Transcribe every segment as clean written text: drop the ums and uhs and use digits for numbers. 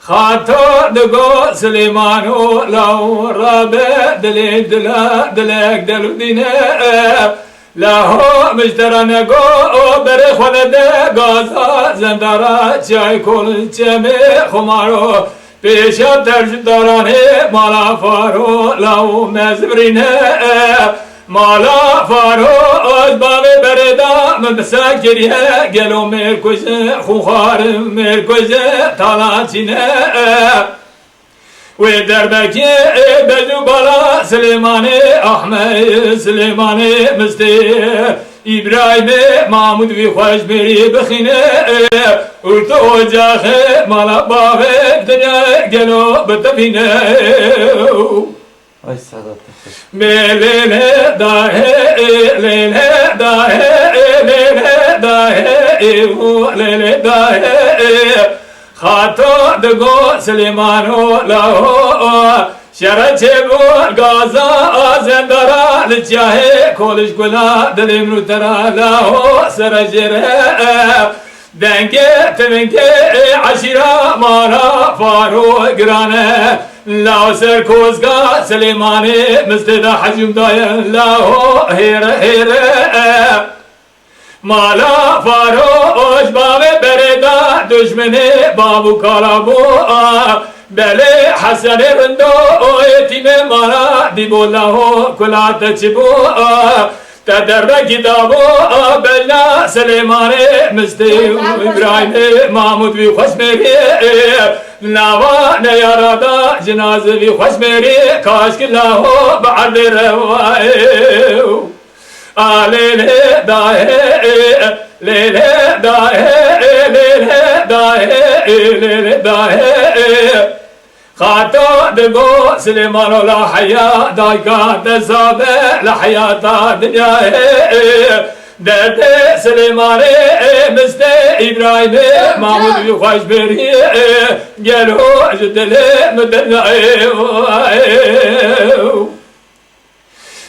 خاطر دقو سليمانو لو رابع دليل دلك دلو دينا له مجترى نقو برخ ولده غازا زندارا چای کل چمه خمارو پیشا ترج دارانه مالا فارو لو مزبرینه مالا فارو از باب بردا مسکریه گلو مرکوزه خوخار مرکوزه تالاتینه و دربکی بجو بالا سلیمانی احمد سلیمانی مستی ابراهیم محمود وی خوش بری بخینه ارتو اجاخه مالا باب دنیا گلو بتبینه Ay Sadat. Melele dahe lele dahe lele dahe lele dahe Hato de go Süleyman'o laho Şeraçe bu gaza zendara Liçyahe koliş gula dilim rutara laho Seracere denge temenke aşira mara faro grane Lao ser kozga Süleymani müsteda hacim dayan Lao here Mala faro ojbave bereda düşmeni babu kalabu Bele hasane rendo etime mara dibollahu kulata çibu Tederbe kitabı bella Süleymani müstehim İbrahim Mahmud vi hoşmeri Lava ne yarada cenaze vi hoşmeri Kaşkillahu ba'ardi revâev Alele dahe lele dahe lele dahe lele dahe خاطر دقو سليمان لا حياة دايقات الزابة لحياة الدنيا درد سليمان مستي إبراهيم محمود يخش بري قالوا جدلي مدنع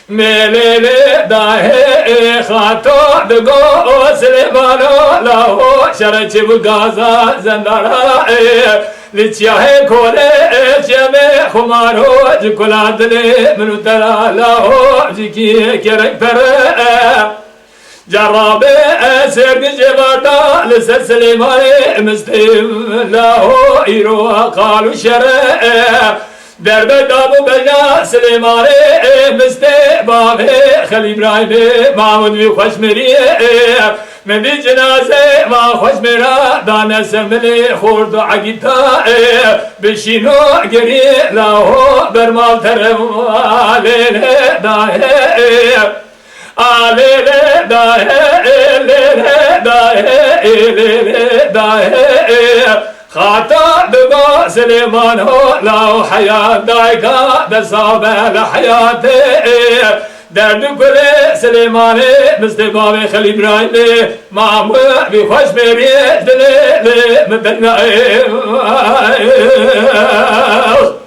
مليلي داهي خاطر دقو سليمان لا شرچ بغازا زندارا لچیاهی کوله چمه خمارو جکلات لی منو ترا لاهو جکی کرک پره جرابه سرگ جباردا لسر سلیمانی مستیم لاهو ایرو قالو شره دربه دابو بجا سلیمانی مستی بابه خلی ابراهیم محمود وی خوش مریه من بی جنازه ما خوش میرا دانه سملی خورد و عگیتا بشینو گری لاهو برمال ترم آلیله داهه آلیله داهه لیله داهه لیله داهه خاطر دقو سليمان هو لاو حياة دايقا دصابة لحياته درد كل سليماني مستقبل خلي ابراهيم معمو بخوش بريد دلي مدنائي